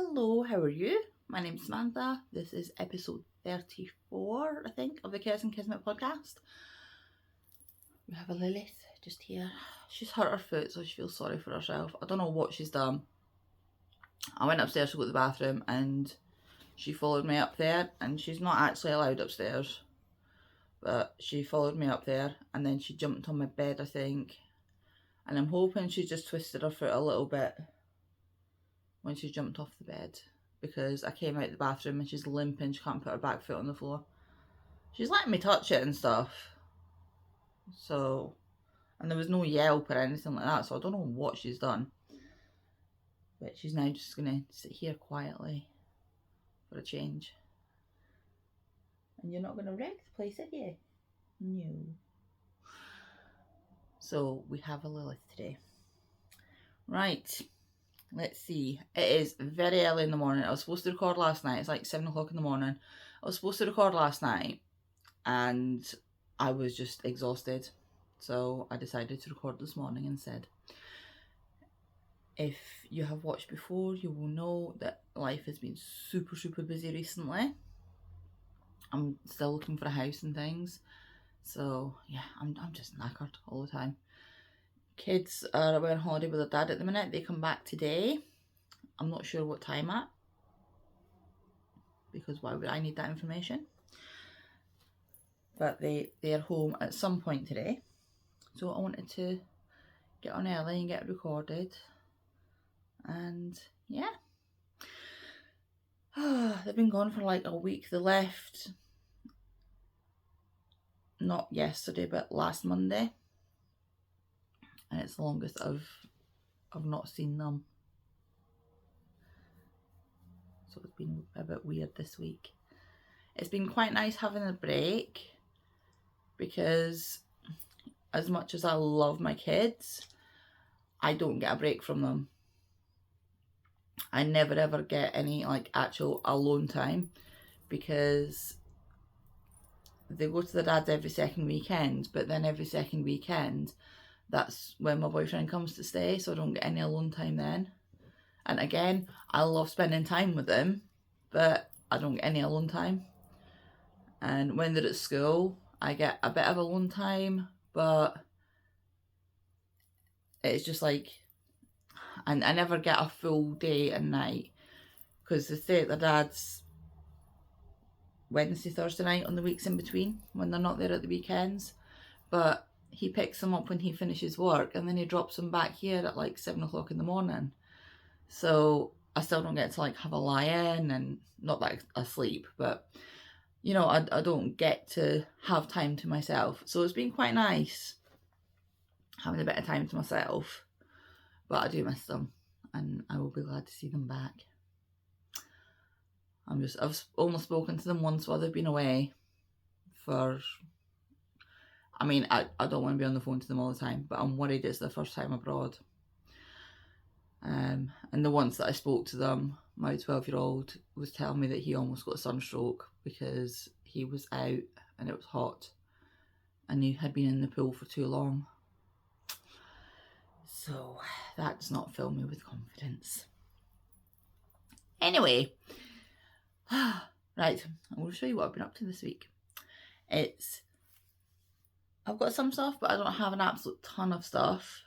Hello, how are you? My name's Samantha. This is episode 34, I think, of the Khaos Kismet podcast. We have a Lilith just here. She's hurt her foot, so she feels sorry for herself. I don't know what she's done. I went upstairs to go to the bathroom and she followed me up there, and she's not actually allowed upstairs. But she followed me up there and then she jumped on my bed, I think. And I'm hoping she just twisted her foot a little bit when she jumped off the bed, because I came out the bathroom and she's limping. She can't put her back foot on the floor. She's letting me touch it and stuff. So, and there was no yelp or anything like that, so I don't know what she's done. But she's now just going to sit here quietly for a change. And you're not going to wreck the place, are you? No. So, we have a Lilith today. Right. Let's see. It is very early in the morning. I was supposed to record last night. It's like 7 o'clock in the morning. I was supposed to record last night and I was just exhausted. So I decided to record this morning instead. If you have watched before, you will know that life has been super busy recently. I'm still looking for a house and things. So yeah, I'm just knackered all the time. Kids are away on holiday with their dad at the minute. They come back today. I'm not sure what time at, because why would I need that information? But they're home at some point today. So I wanted to get on early and get recorded. And yeah. They've been gone for like a week. They left not yesterday, but last Monday. And it's the longest I've not seen them. So it's been a bit weird this week. It's been quite nice having a break, because as much as I love my kids, I don't get a break from them. I never ever get any like actual alone time, because they go to their dad's every second weekend, but then every second weekend that's when my boyfriend comes to stay, so I don't get any alone time then. And again, I love spending time with them, but I don't get any alone time. And when they're at school, I get a bit of alone time, but it's just like, and I never get a full day and night, because they stay at their dad's Wednesday, Thursday night on the weeks in between when they're not there at the weekends. But he picks them up when he finishes work, and then he drops them back here at like 7 o'clock in the morning. So I still don't get to like have a lie in, and not that I sleep, but you know, I don't get to have time to myself. So it's been quite nice having a bit of time to myself, but I do miss them and I will be glad to see them back. I've only spoken to them once while they've been away for, I mean, I don't want to be on the phone to them all the time, but I'm worried it's their first time abroad. And the once that I spoke to them, my 12-year-old was telling me that he almost got a sunstroke because he was out and it was hot and he had been in the pool for too long. So that does not fill me with confidence. Anyway, right, I'm going to show you what I've been up to this week. I've got some stuff, but I don't have an absolute ton of stuff,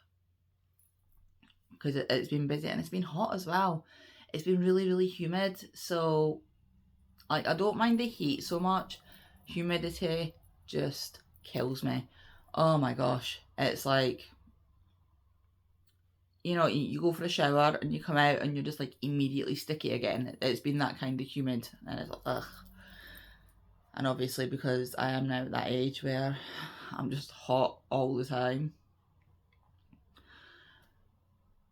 because it's been busy and it's been hot as well. It's been really humid, so like I don't mind the heat so much. Humidity just kills me. Oh my gosh, it's like, you know, you go for a shower and you come out and you're just like immediately sticky again. It's been that kind of humid, and it's like, ugh. And obviously because I am now at that age where I'm just hot all the time,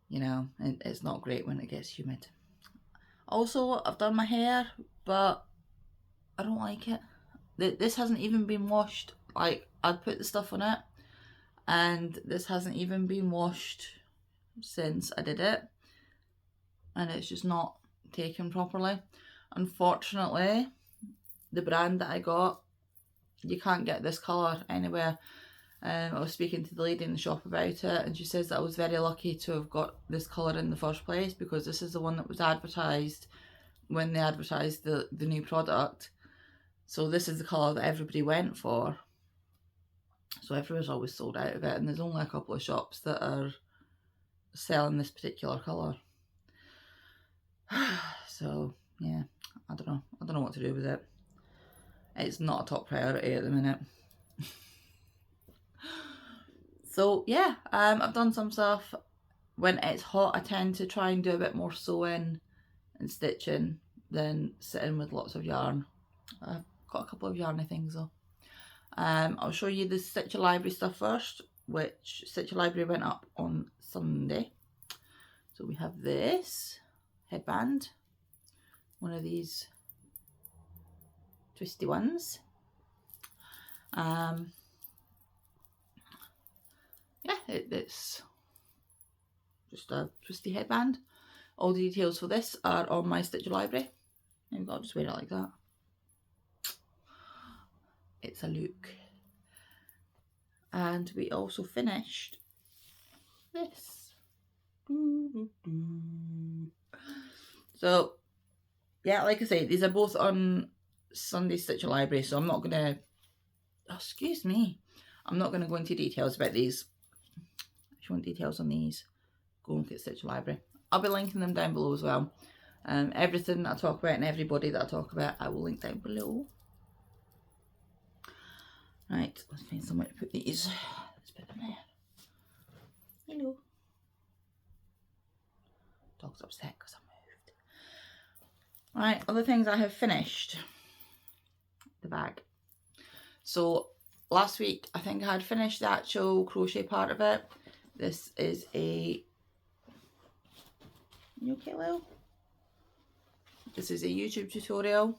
you know, and it's not great when it gets humid. Also, I've done my hair, but I don't like it. This hasn't even been washed. Like, I'd put the stuff on it, and this hasn't even been washed since I did it. And it's just not taken properly. Unfortunately, the brand that I got, you can't get this colour anywhere. I was speaking to the lady in the shop about it, and she says that I was very lucky to have got this colour in the first place, because this is the one that was advertised when they advertised the new product. So this is the colour that everybody went for. So everyone's always sold out of it, and there's only a couple of shops that are selling this particular colour. So yeah, I don't know what to do with it. It's not a top priority at the minute. So yeah, I've done some stuff. When it's hot, I tend to try and do a bit more sewing and stitching than sitting with lots of yarn. I've got a couple of yarny things though. I'll show you the Stitcher Library stuff first, which Stitcher Library went up on Sunday. So we have this headband, one of these twisty ones. Yeah, it's just a twisty headband. All the details for this are on my Stitcher Library. Maybe I'll just wear it like that. It's a look. And we also finished this. So yeah, like I say, these are both on Sunday Stitcher Library, so I'm not gonna, excuse me, I'm not gonna go into details about these. If you want details on these, go and look at Stitcher Library. I'll be linking them down below as well. Everything that I talk about and everybody that I talk about, I will link down below. Right, let's find somewhere to put these. Let's put them there. Hello. Dog's upset because I moved. Right, other things I have finished. The bag. So last week I think I had finished the actual crochet part of it. This is a... You okay, Lil? This is a YouTube tutorial.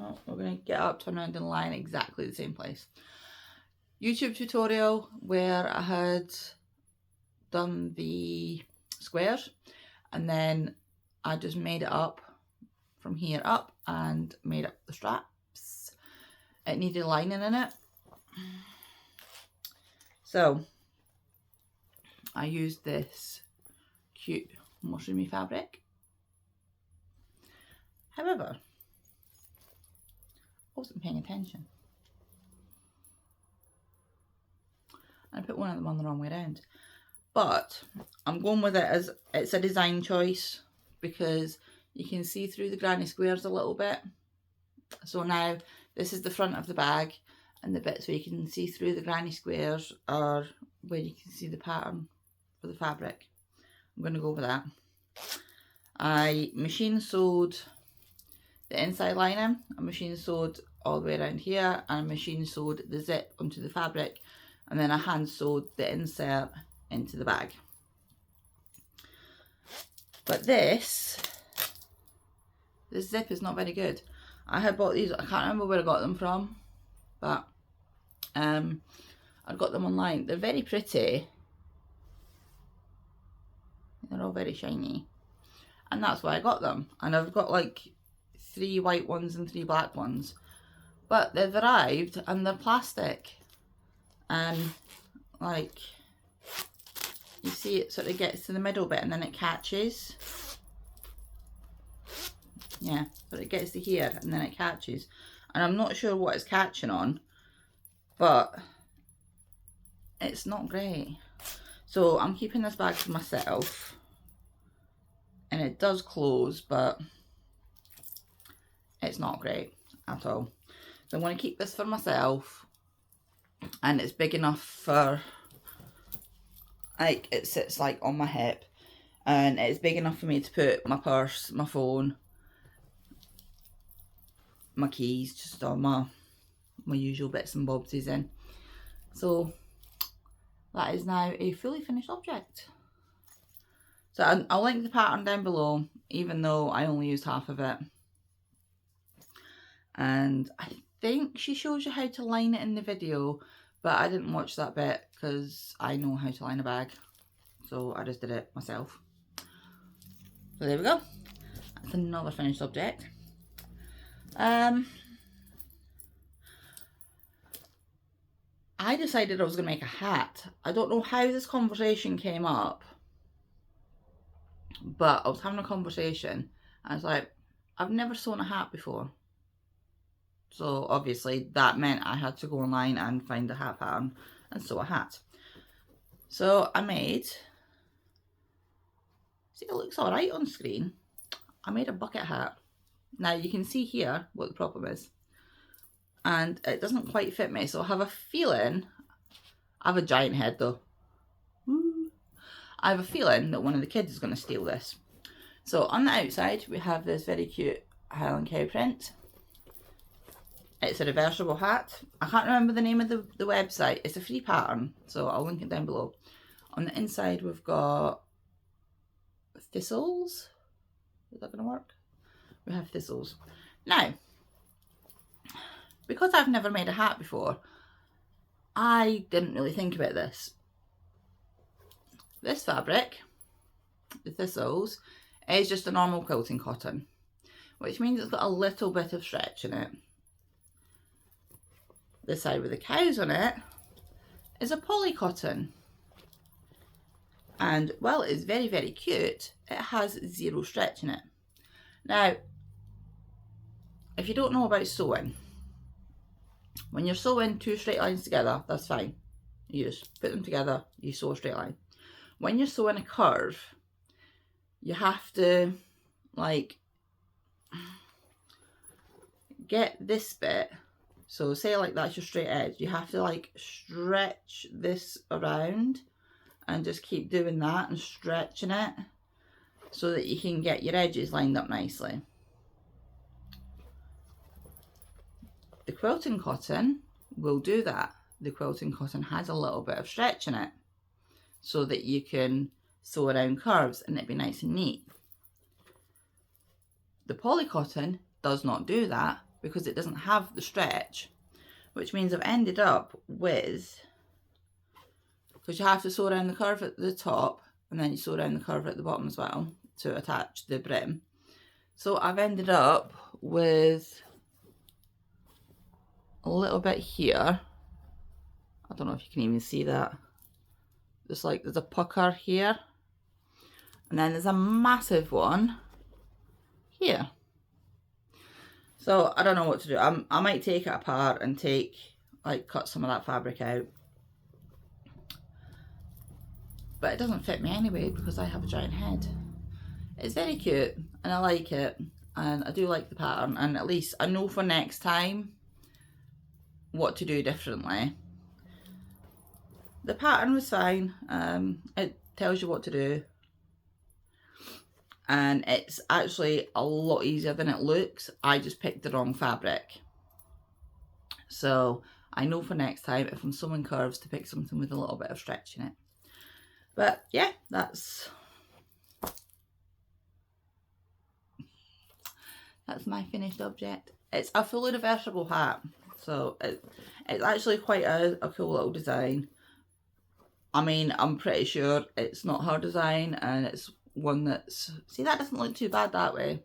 Oh, we're going to get up, turn around and lie in exactly the same place. YouTube tutorial where I had done the squares and then I just made it up from here up and made up the straps. It needed lining in it. So I used this cute mushroomy fabric. However, I wasn't paying attention. I put one of them on the wrong way around. But I'm going with it as it's a design choice because you can see through the granny squares a little bit. So now this is the front of the bag, and the bits where you can see through the granny squares are where you can see the pattern for the fabric. I'm going to go with that. I machine sewed the inside lining, I machine sewed all the way around here, and I machine sewed the zip onto the fabric, and then I hand sewed the insert into the bag. But this zip is not very good. I had bought these, I can't remember where I got them from, but I got them online. They're very pretty. They're all very shiny. And that's why I got them. And I've got like 3 white ones and 3 black ones. But they've arrived and they're plastic. And like, you see it sort of gets to the middle bit and then it catches. Yeah, so it gets to here and then it catches. And I'm not sure what it's catching on, but it's not great. So I'm keeping this bag for myself. And it does close, but it's not great at all. So I'm going to keep this for myself. And it's big enough for, like, it sits like on my hip. And it's big enough for me to put my purse, my phone, my keys, just all my usual bits and bobs in. So that is now a fully finished object. So I'll link the pattern down below, even though I only used half of it. And I think she shows you how to line it in the video, but I didn't watch that bit because I know how to line a bag. So I just did it myself. So there we go. That's another finished object. I decided I was going to make a hat. I don't know how this conversation came up, but I was having a conversation. I was like, I've never sewn a hat before. So obviously that meant I had to go online and find a hat pattern and sew a hat. So I made, see, it looks alright on screen. I made a bucket hat. Now you can see here what the problem is. And it doesn't quite fit me. So I have a feeling, I have a giant head though. I have a feeling that one of the kids is going to steal this. So on the outside we have this very cute Highland cow print. It's a reversible hat. I can't remember the name of the website. It's a free pattern, so I'll link it down below. On the inside we've got thistles. Is that going to work? We have thistles. Now, because I've never made a hat before, I didn't really think about this. This fabric, the thistles, is just a normal quilting cotton, which means it's got a little bit of stretch in it. The side with the cows on it is a poly cotton. And while it's very, very cute, it has zero stretch in it. Now, if you don't know about sewing, when you're sewing two straight lines together, that's fine. You just put them together, you sew a straight line. When you're sewing a curve, you have to like get this bit. So say like that's your straight edge, you have to like stretch this around and just keep doing that and stretching it so that you can get your edges lined up nicely. The quilting cotton will do that. The quilting cotton has a little bit of stretch in it so that you can sew around curves and it'd be nice and neat. The poly cotton does not do that because it doesn't have the stretch, which means I've ended up with, because you have to sew around the curve at the top and then you sew around the curve at the bottom as well to attach the brim. So I've ended up with a little bit here. I don't know if you can even see that. Just like there's a pucker here. And then there's a massive one here. So I don't know what to do. I might take it apart and cut some of that fabric out. But it doesn't fit me anyway because I have a giant head. It's very cute and I like it. And I do like the pattern. And at least I know for next time what to do differently. The pattern was fine. It tells you what to do. And it's actually a lot easier than it looks. I just picked the wrong fabric. So I know for next time if I'm sewing curves to pick something with a little bit of stretch in it. But yeah, that's my finished object. It's a fully reversible hat. So it's actually quite a cool little design. I mean, I'm pretty sure it's not her design and it's one that's, see, that doesn't look too bad that way,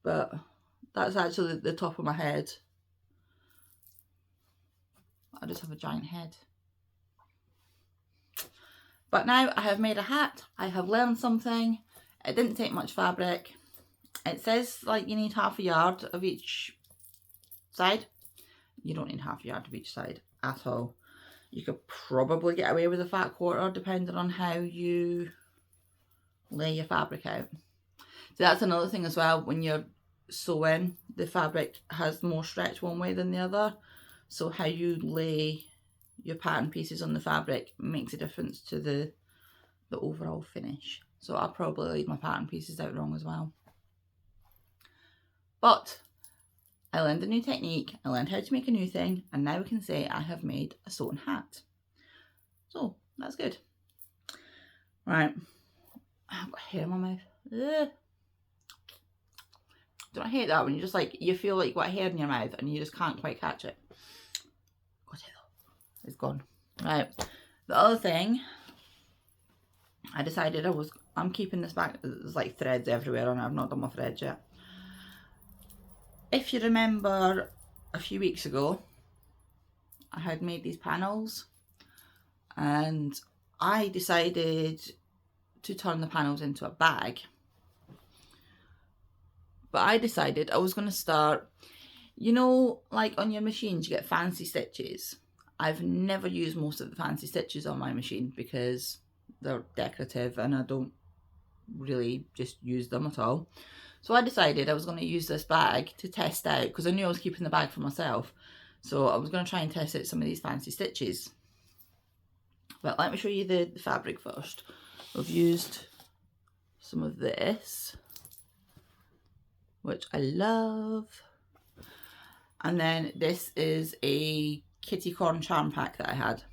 but that's actually the top of my head. I just have a giant head. But now I have made a hat. I have learned something. It didn't take much fabric. It says like you need half a yard of each side. You don't need half a yard of each side at all. You could probably get away with a fat quarter depending on how you lay your fabric out. So that's another thing as well. When you're sewing, the fabric has more stretch one way than the other. So how you lay your pattern pieces on the fabric makes a difference to the overall finish. So I'll probably laid my pattern pieces out wrong as well. But I learned a new technique, I learned how to make a new thing, and now we can say I have made a sewn hat. So that's good. Right, I've got hair in my mouth. Ugh. Don't I hate that when you just like, you feel like you've got hair in your mouth and you just can't quite catch it. Got it though, it's gone. Right, the other thing, I decided I'm keeping this back. There's like threads everywhere on it. I've not done my threads yet. If you remember a few weeks ago, I had made these panels, and I decided to turn the panels into a bag. But I decided I was going to start, you know, like on your machines you get fancy stitches. I've never used most of the fancy stitches on my machine because they're decorative and I don't really just use them at all. So I decided I was going to use this bag to test out, because I knew I was keeping the bag for myself. So I was going to try and test out some of these fancy stitches. But let me show you the fabric first. I've used some of this, which I love. And then this is a kitty corn charm pack that I had.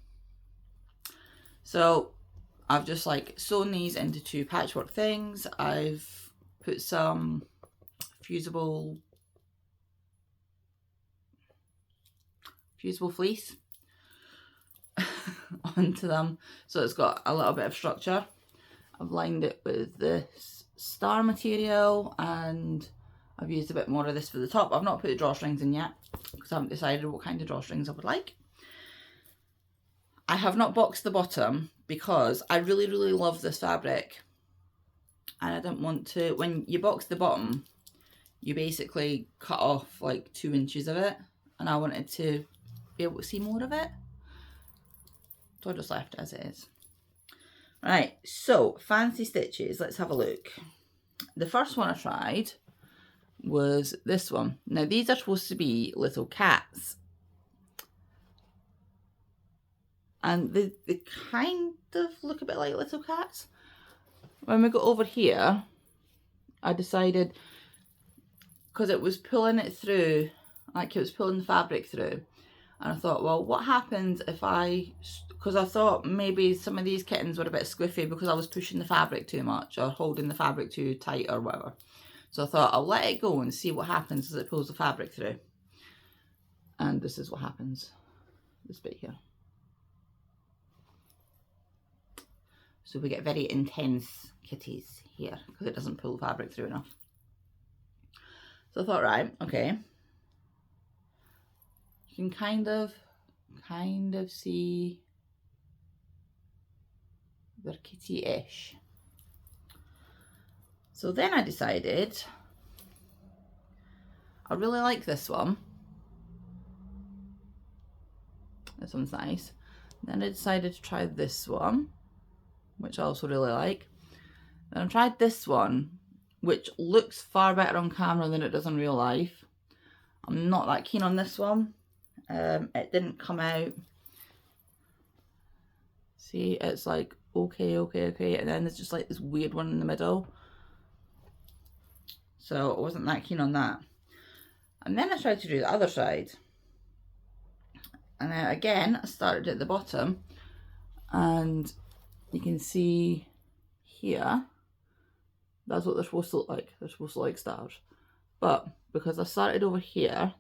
So I've just like sewn these into 2 patchwork things. I've put some fusible fleece onto them, so it's got a little bit of structure. I've lined it with this star material, and I've used a bit more of this for the top. I've not put the drawstrings in yet because I haven't decided what kind of drawstrings I would like. I have not boxed the bottom because I really love this fabric, and I didn't want to, when you box the bottom you basically cut off like 2 inches of it, and I wanted to be able to see more of it, so I just left it as it is. Right, so fancy stitches, let's have a look. The first one I tried was this one. Now these are supposed to be little cats, and they kind of look a bit like little cats. When we got over here, I decided, because it was pulling it through, like it was pulling the fabric through, and I thought, well, what happens if because I thought maybe some of these kittens were a bit squiffy because I was pushing the fabric too much or holding the fabric too tight or whatever. So I thought I'll let it go and see what happens as it pulls the fabric through. And this is what happens, this bit here. So we get very intense kitties here because it doesn't pull the fabric through enough. So I thought, right, okay. You can kind of see they're kitty-ish. So then I decided I really like this one. This one's nice. Then I decided to try this one, which I also really like. Then I tried this one, which looks far better on camera than it does in real life. I'm not that keen on this one. It didn't come out. See, it's like okay, and then there's just like this weird one in the middle. So I wasn't that keen on that. And then I tried to do the other side. And then again, I started at the bottom, and you can see here, that's what they're supposed to look like. They're supposed to look like stars. But because I started over here,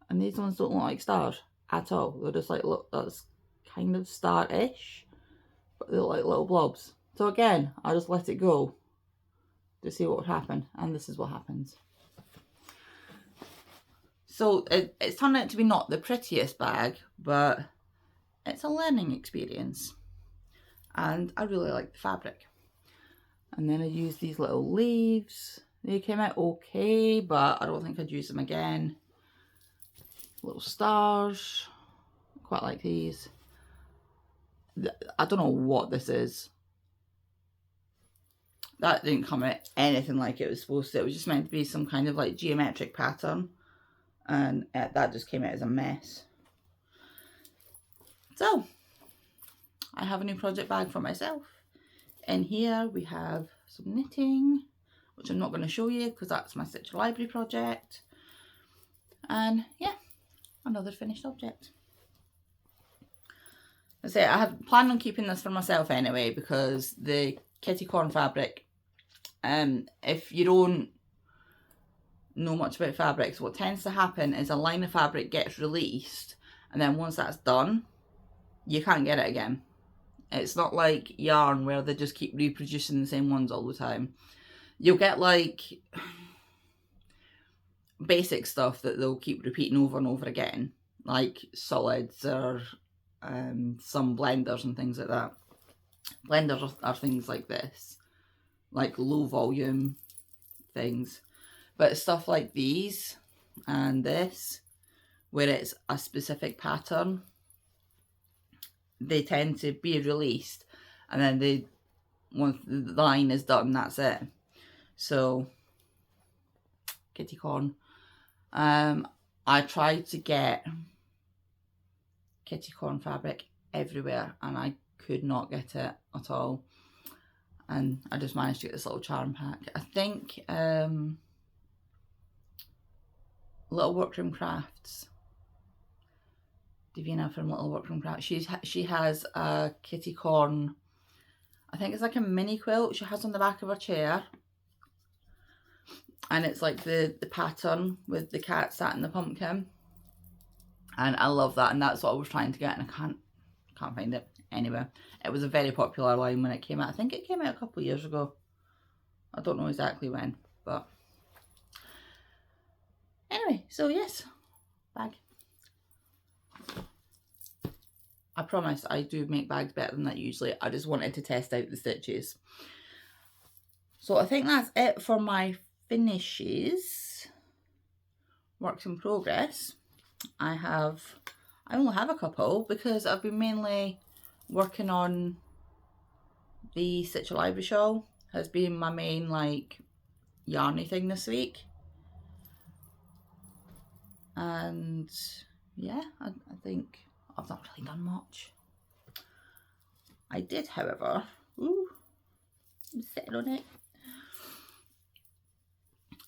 and these ones don't look like stars at all. They're just like, look, that's kind of star-ish, but they look like little blobs. So again, I just let it go to see what would happen, and this is what happens. So it's turned out to be not the prettiest bag, but it's a learning experience, and I really like the fabric. And then I used these little leaves. They came out okay, but I don't think I'd use them again. Little stars, quite like these. I don't know what this is. That didn't come out anything like it was supposed to. It was just meant to be some kind of like geometric pattern, and that just came out as a mess. So I have a new project bag for myself. In here we have some knitting, which I'm not going to show you because that's my Stitch Library project. And yeah, another finished object. I say I had planned on keeping this for myself anyway, because the kitty corn fabric, if you don't know much about fabrics, what tends to happen is a line of fabric gets released, and then once that's done, you can't get it again. It's not like yarn where they just keep reproducing the same ones all the time. You'll get like basic stuff that they'll keep repeating over and over again, like solids or some blenders and things like that. Blenders are things like this, like low volume things. But stuff like these and this, where it's a specific pattern, they tend to be released, and then once the line is done, that's it. So kitty corn. I tried to get kitty corn fabric everywhere and I could not get it at all, and I just managed to get this little charm pack. I think Little Workroom Crafts, Davina from Little Workroom Crafts, she has a kitty corn, I think it's like a mini quilt she has on the back of her chair, and it's like the pattern with the cat sat in the pumpkin, and I love that, and that's what I was trying to get, and I can't find it. Anyway, it was a very popular line when it came out. I think it came out a couple of years ago. I don't know exactly when, but anyway, so yes, bag. I promise I do make bags better than that usually. I just wanted to test out the stitches. So I think that's it for my finishes. Works in progress. I only have a couple because I've been mainly working on the Stitch a Library shawl. Has been my main like yarny thing this week. And yeah, I think I've not really done much. I did, however, ooh, I'm sitting on it.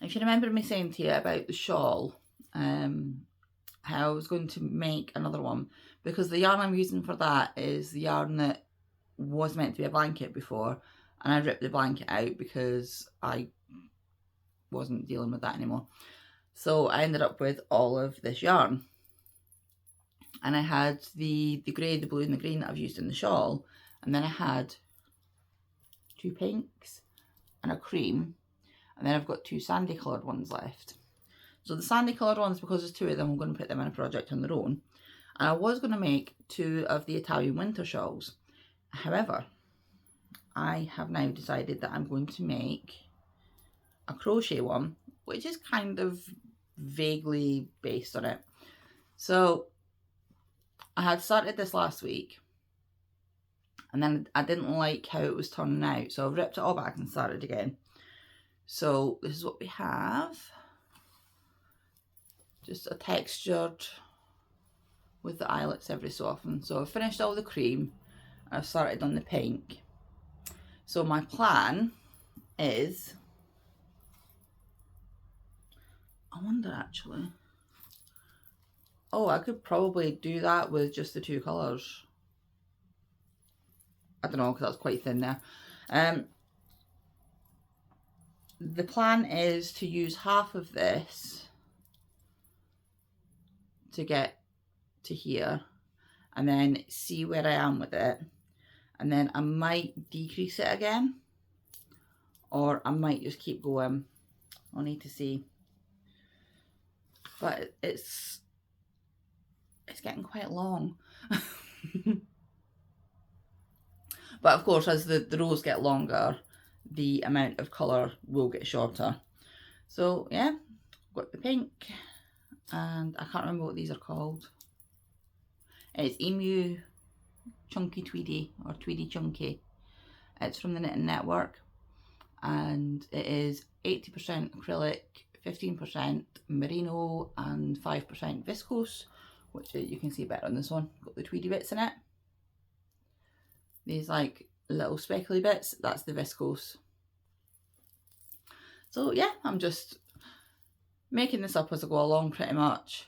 If you remember me saying to you about the shawl, how I was going to make another one, because the yarn I'm using for that is the yarn that was meant to be a blanket before, and I ripped the blanket out because I wasn't dealing with that anymore. So I ended up with all of this yarn, and I had the grey, the blue and the green that I've used in the shawl, and then I had 2 pinks and a cream, and then I've got 2 sandy coloured ones left. So the sandy coloured ones, because there's 2 of them, I'm going to put them in a project on their own. And I was going to make 2 of the Italian winter shawls. However, I have now decided that I'm going to make a crochet one, which is kind of vaguely based on it. So I had started this last week, and then I didn't like how it was turning out, so I ripped it all back and started again. So this is what we have. Just a textured with the eyelets every so often. So I've finished all the cream, I've started on the pink. So my plan is, I wonder actually, oh, I could probably do that with just the 2 colours. I don't know, because that's quite thin there. The plan is to use half of this to get to here, and then see where I am with it, and then I might decrease it again, or I might just keep going. I'll need to see. But it's getting quite long. But of course, as the rows get longer, the amount of colour will get shorter. So yeah, got the pink, and I can't remember what these are called. It's Emu Chunky Tweedy, or Tweedy Chunky. It's from the Knitting Network, and it is 80% acrylic, 15% merino, and 5% viscose, which you can see better on this one. Got the tweedy bits in it. These like little speckly bits, that's the viscose. So yeah, I'm just making this up as I go along pretty much,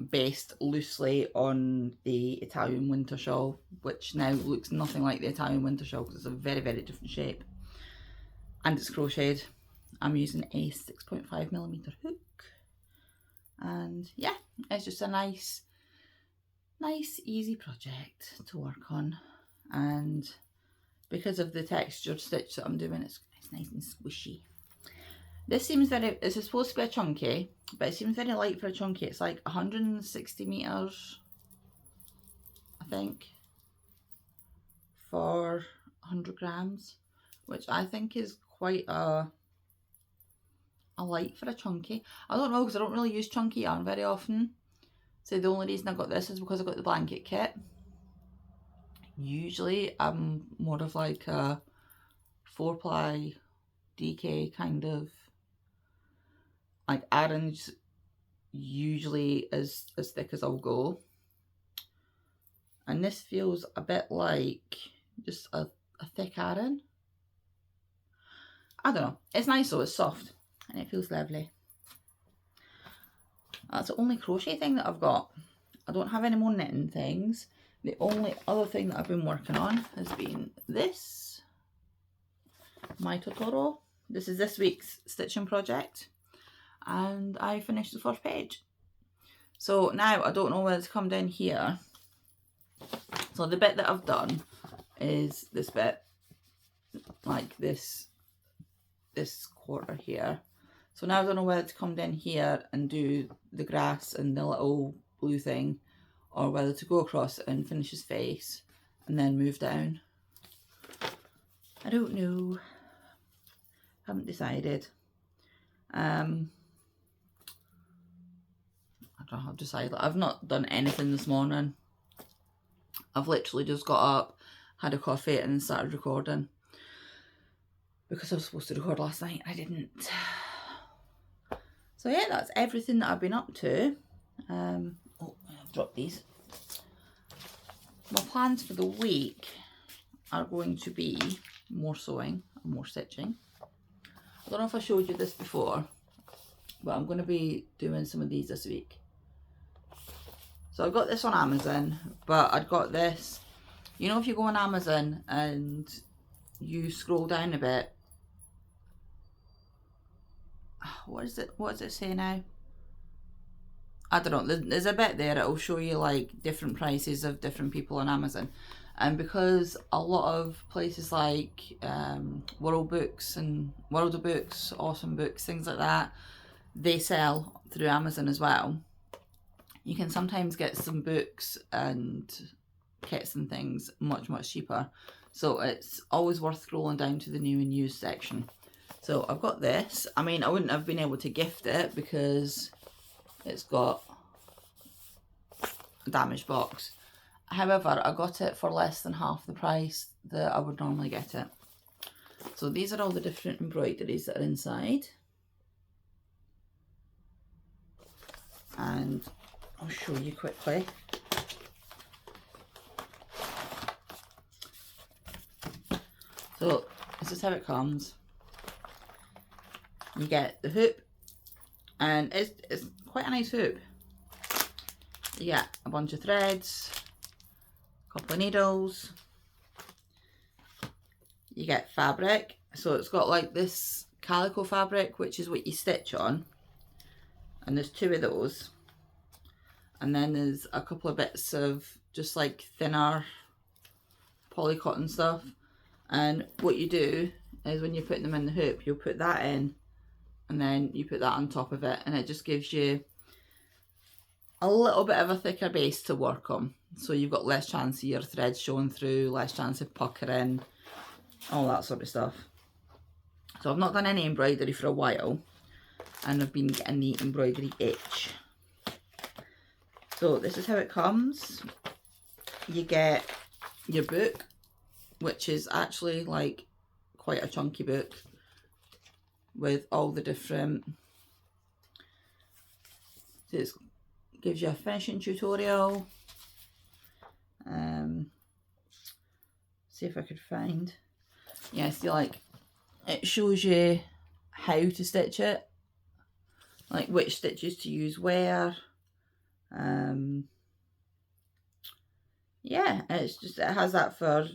based loosely on the Italian winter shawl, which now looks nothing like the Italian winter shawl because it's a very, very different shape. And it's crocheted. I'm using a 6.5mm hook. And yeah, it's just a nice easy project to work on. And because of the textured stitch that I'm doing, it's nice and squishy. This seems very, it's supposed to be a chunky, but it seems very light for a chunky. It's like 160 meters, I think, for 100 grams, which I think is quite a light for a chunky. I don't know, because I don't really use chunky yarn very often. So the only reason I got this is because I got the blanket kit. Usually I'm more of like a 4-ply DK kind of, like Aaron's usually as thick as I'll go. And this feels a bit like just a thick Aran. I don't know. It's nice though, it's soft and it feels lovely. That's the only crochet thing that I've got. I don't have any more knitting things. The only other thing that I've been working on has been this, my Totoro. This is this week's stitching project, and I finished the first page. So now I don't know whether to come down here. So the bit that I've done is this bit, like this quarter here. So now I don't know whether to come down here and do the grass and the little blue thing, or whether to go across it and finish his face and then move down. I don't know. Haven't decided. I don't know, I've decided. I've not done anything this morning. I've literally just got up, had a coffee and started recording. Because I was supposed to record last night, I didn't. So yeah, that's everything that I've been up to. Oh, I've dropped these. My plans for the week are going to be more sewing and more stitching. I don't know if I showed you this before, but I'm going to be doing some of these this week. So I got this on Amazon, but I'd got this, you know, if you go on Amazon and you scroll down a bit, what does it say now? I don't know, there's a bit there, it'll show you like different prices of different people on Amazon. And because a lot of places like World of Books, Awesome Books, things like that, they sell through Amazon as well. You can sometimes get some books and kits and things much cheaper. So it's always worth scrolling down to the new and used section. So I've got this. I mean, I wouldn't have been able to gift it because it's got a damaged box. However, I got it for less than half the price that I would normally get it. So these are all the different embroideries that are inside. And I'll show you quickly. So this is how it comes. You get the hoop, and it's quite a nice hoop. You get a bunch of threads, a couple of needles. You get fabric. So it's got like this calico fabric, which is what you stitch on. And there's 2 of those. And then there's a couple of bits of just like thinner poly cotton stuff. And what you do is when you're putting them in the hoop, you'll put that in and then you put that on top of it, and it just gives you a little bit of a thicker base to work on. So you've got less chance of your threads showing through, less chance of puckering, all that sort of stuff. So I've not done any embroidery for a while, and I've been getting the embroidery itch. So this is how it comes. You get your book, which is actually like quite a chunky book with all the different, so it gives you a finishing tutorial. See if I could find, yeah, see, like it shows you how to stitch it, like which stitches to use where. Yeah, it's just, it has that for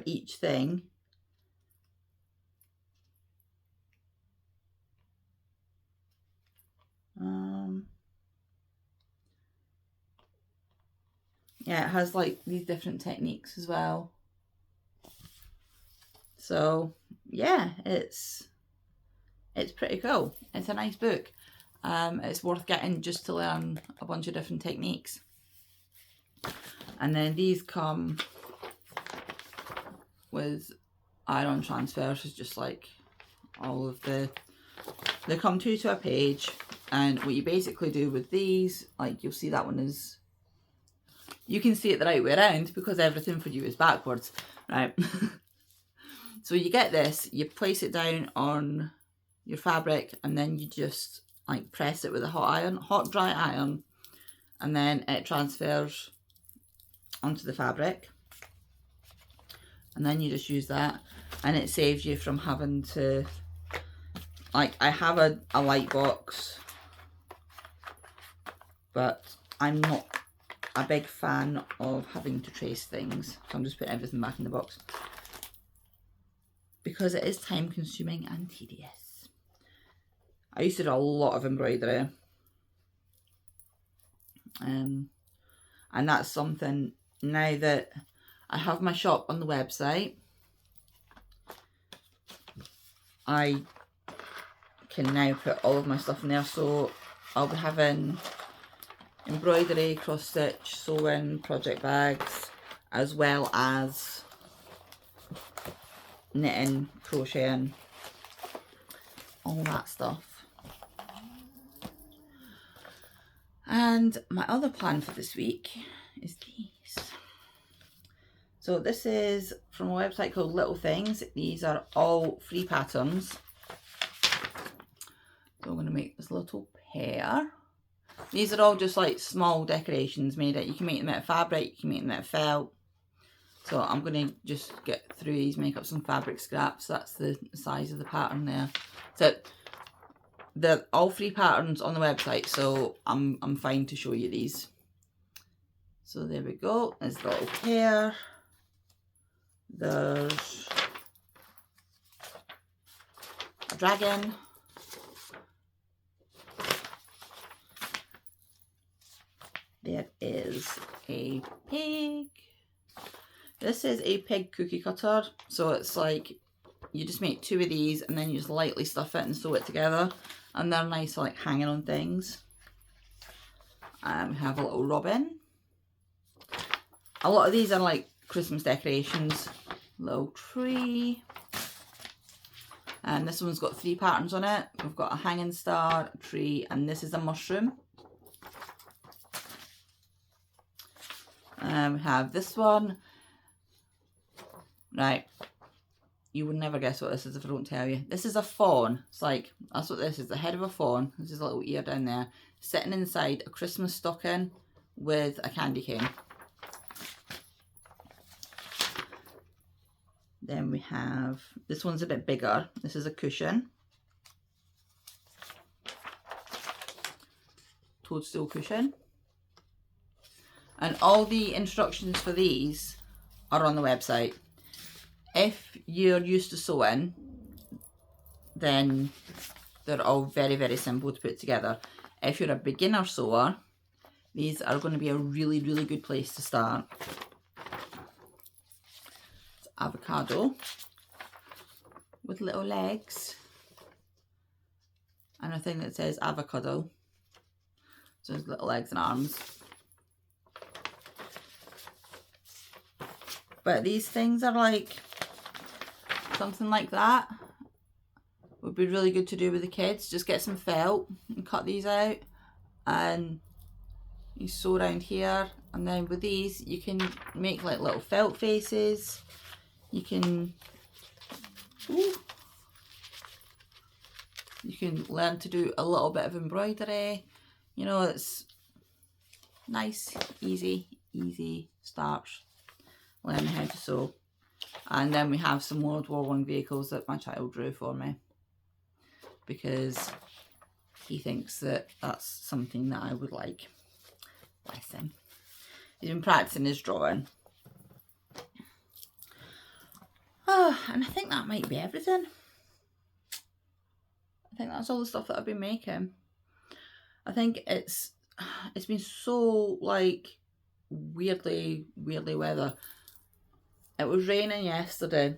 each thing. Yeah, it has like these different techniques as well. So yeah, it's it's pretty cool. It's a nice book. It's worth getting just to learn a bunch of different techniques. And then these come with iron transfers. It's just like all of the, they come two to a page, and what you basically do with these, like you'll see that one is, you can see it the right way around because everything for you is backwards, right? So you get this, you place it down on your fabric, and then you just like press it with a hot dry iron, and then it transfers onto the fabric, and then you just use that, and it saves you from having to, like, I have a light box, but I'm not a big fan of having to trace things, so I'm just putting everything back in the box because it is time consuming and tedious. I used to do a lot of embroidery, and that's something, now that I have my shop on the website, I can now put all of my stuff in there. So I'll be having embroidery, cross stitch, sewing, project bags, as well as knitting, crocheting, all that stuff. And my other plan for this week is these. So this is from a website called Little Things. These are all free patterns. So I'm going to make this little pair. These are all just like small decorations made out. You can make them out of fabric, you can make them out of felt. So I'm going to just get through these, make up some fabric scraps. That's the size of the pattern there. So they're all free patterns on the website, so I'm fine to show you these. So there we go. There's the little pair. There's a dragon. There is a pig. This is a pig cookie cutter. So it's like, you just make two of these and then you just lightly stuff it and sew it together. And they're nice, like hanging on things. We have a little robin. A lot of these are like Christmas decorations. Little tree. And this one's got 3 patterns on it. We've got a hanging star, a tree, and this is a mushroom. We have this one. Right. You would never guess what this is if I don't tell you. This is a fawn. It's like, that's what this is, the head of a fawn. This is a little ear down there. Sitting inside a Christmas stocking with a candy cane. Then we have, this one's a bit bigger. This is a cushion. Toadstool cushion. And all the instructions for these are on the website. If you're used to sewing, then they're all very, very simple to put together. If you're a beginner sewer, these are going to be a really, really good place to start. It's avocado with little legs and a thing that says avocado. So there's little legs and arms. But these things are like, something like that would be really good to do with the kids. Just get some felt and cut these out, and you sew around here, and then with these you can make like little felt faces. You can learn to do a little bit of embroidery. You know, it's nice, easy starts learning how to sew. And then we have some World War I vehicles that my child drew for me, because he thinks that that's something that I would like. Bless him. He's been practicing his drawing. Oh, and I think that might be everything. I think that's all the stuff that I've been making. I think it's been so like weirdly weather. It was raining yesterday,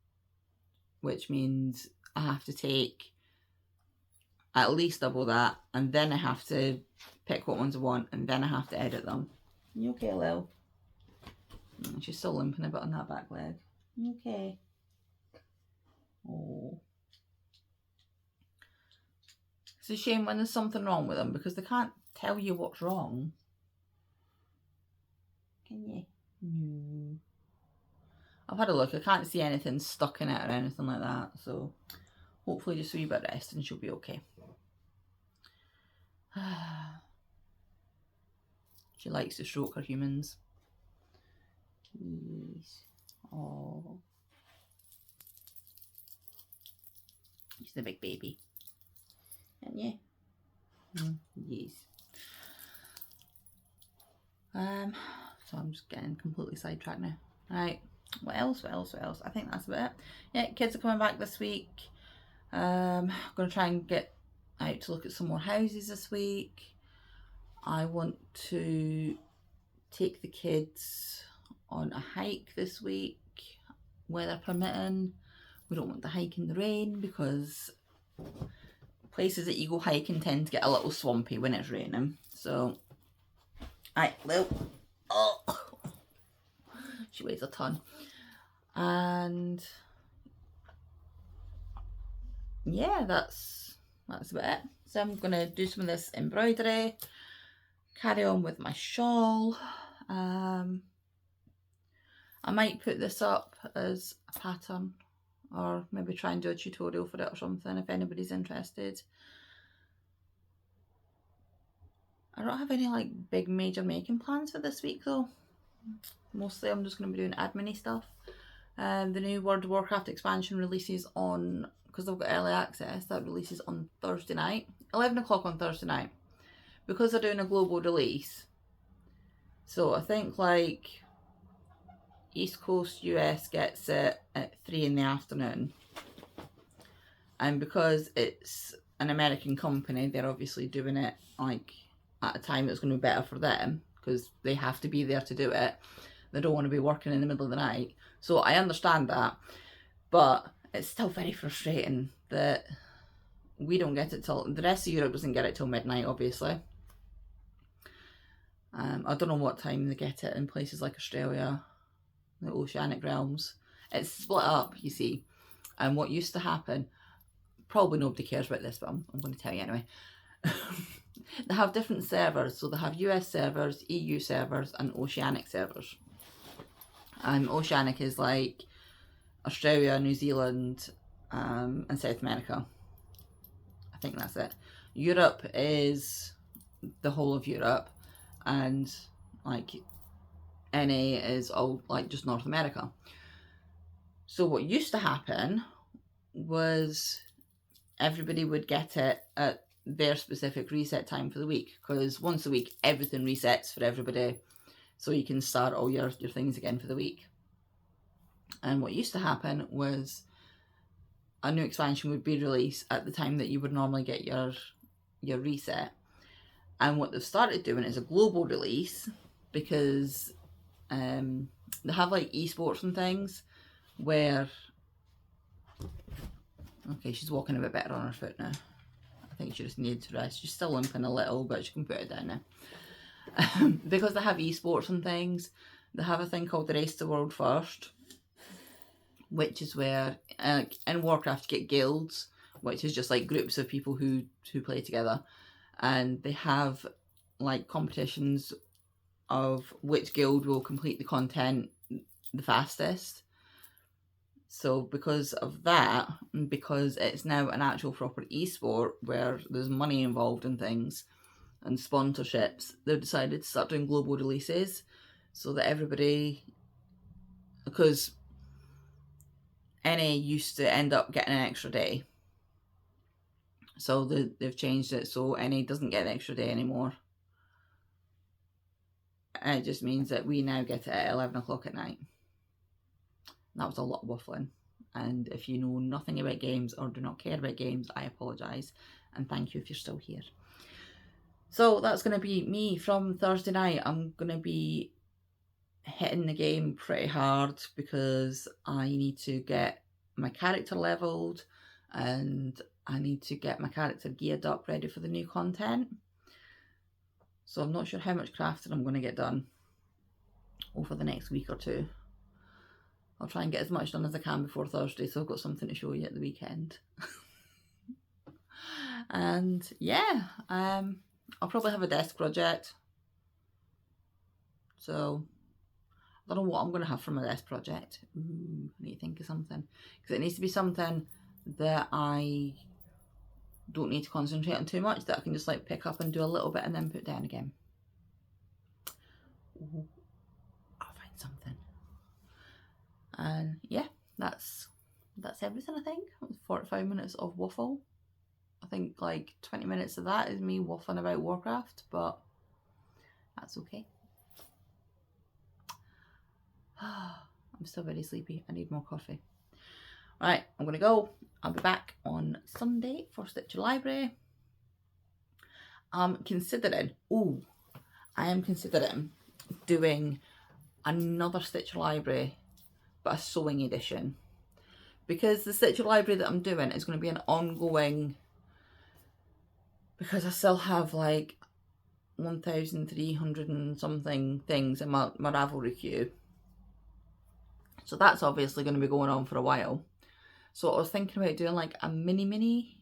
which means I have to take at least double that, and then I have to pick what ones I want, and then I have to edit them. You okay, Lil? She's still limping a bit on that back leg. You okay? Oh. It's a shame when there's something wrong with them, because they can't tell you what's wrong. Can you? No. I've had a look. I can't see anything stuck in it or anything like that. So hopefully just a wee bit of rest and she'll be okay. She likes to stroke her humans. Yes. Oh. She's the big baby. And yeah. Yes. So I'm just getting completely sidetracked now. Right. What else? I think that's about it. Yeah, kids are coming back this week. I'm going to try and get out to look at some more houses this week. I want to take the kids on a hike this week, weather permitting. We don't want to hike in the rain because places that you go hiking tend to get a little swampy when it's raining. So, right, Lil. Oh, she weighs a ton. And yeah, that's about it. So I'm gonna do some of this embroidery, carry on with my shawl. I might put this up as a pattern, or maybe try and do a tutorial for it or something if anybody's interested. I don't have any like big major making plans for this week though. Mostly I'm just going to be doing admin-y stuff. The new World of Warcraft expansion releases on, because I've got early access, that releases on Thursday night, 11 o'clock on Thursday night, because they're doing a global release. So I think like East Coast US gets it at 3 in the afternoon, and because it's an American company, they're obviously doing it like at a time that's going to be better for them, because they have to be there to do it. They don't want to be working in the middle of the night. So I understand that, but it's still very frustrating that we don't get it till, the rest of Europe doesn't get it till midnight, obviously. I don't know what time they get it in places like Australia, the Oceanic realms. It's split up, you see. And what used to happen, probably nobody cares about this, but I'm going to tell you anyway. They have different servers. So they have US servers, EU servers, and Oceanic servers. Oceanic is like Australia, New Zealand, and South America. I think that's it. Europe is the whole of Europe, and like NA is all like just North America. So what used to happen was everybody would get it at their specific reset time for the week, because once a week everything resets for everybody, so you can start all your things again for the week. And what used to happen was a new expansion would be released at the time that you would normally get your reset. And what they've started doing is a global release, because they have like esports and things where, okay, she's walking a bit better on her foot now. I think she just needs to rest. She's still limping a little, but she can put it down now. Because they have esports and things, they have a thing called the Race to World First, which is where in Warcraft you get guilds, which is just like groups of people who play together, and they have like competitions of which guild will complete the content the fastest. So because of that, and because it's now an actual proper esport where there's money involved in things and sponsorships, they've decided to start doing global releases so that everybody, because NA used to end up getting an extra day, so they've changed it so NA doesn't get an extra day anymore. And it just means that we now get it at 11 o'clock at night. That was a lot of waffling, and if you know nothing about games or do not care about games, I apologise, and thank you if you're still here. So that's going to be me from Thursday night. I'm going to be hitting the game pretty hard because I need to get my character leveled, and I need to get my character geared up ready for the new content. So I'm not sure how much crafting I'm going to get done over the next week or two. I'll try and get as much done as I can before Thursday, so I've got something to show you at the weekend. And yeah, I'll probably have a desk project. So I don't know what I'm going to have for my desk project. Ooh, I need to think of something. Because it needs to be something that I don't need to concentrate on too much, that I can just like pick up and do a little bit and then put down again. Ooh, I'll find something. And yeah, that's everything, I think. 45 minutes of waffle. I think like 20 minutes of that is me waffling about Warcraft, but that's okay. I'm still very sleepy. I need more coffee. Right, I'm going to go. I'll be back on Sunday for Stitch Your Library. I am considering doing another Stitch Your Library, but a sewing edition. Because the Stitch Your Library that I'm doing is going to be an ongoing, because I still have like 1,300 and something things in my Ravelry queue. So that's obviously going to be going on for a while. So I was thinking about doing like a mini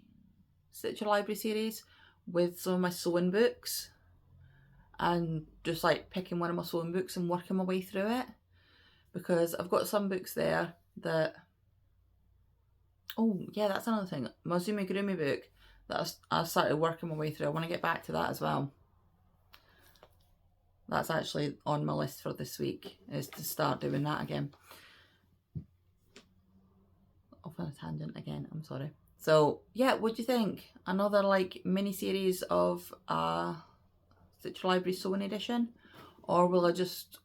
Stitch Your Library series with some of my sewing books, and just like picking one of my sewing books and working my way through it, because I've got some books there that, oh yeah, that's another thing, my Zumigurumi book that I started working my way through. I want to get back to that as well. That's actually on my list for this week, is to start doing that again. Off on a tangent again, I'm sorry. So yeah, what do you think? Another like mini series of Stitch Your Library sewing edition, or will I just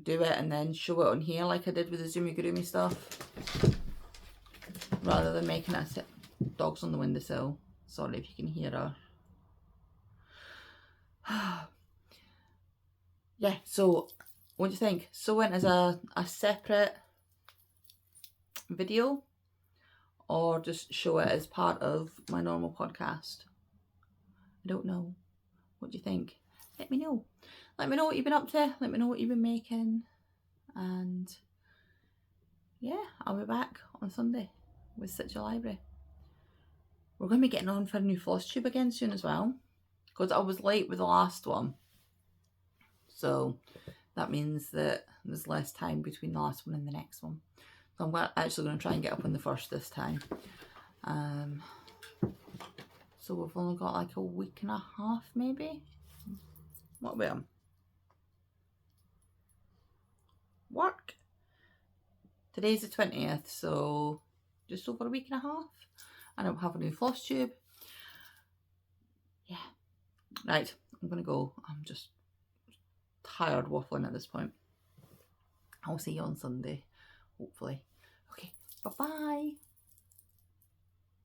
do it and then show it on here like I did with the Zumigurumi stuff, rather than making it sit? Dog's on the windowsill. Sorry if you can hear her. Yeah, so what do you think? Sewing as a separate video, or just show it as part of my normal podcast? I don't know. What do you think? Let me know. Let me know what you've been up to. Let me know what you've been making. And yeah, I'll be back on Sunday with Stitch Your Library. We're going to be getting on for a new floss tube again soon as well, because I was late with the last one. So that means that there's less time between the last one and the next one. So I'm actually going to try and get up on the first this time. So we've only got like a week and a half maybe. What about them? Work. Today's the 20th, so just over a week and a half. And I'll have a new floss tube. Yeah. Right, I'm going to go. I'm just tired waffling at this point. I'll see you on Sunday, hopefully. Okay, bye-bye.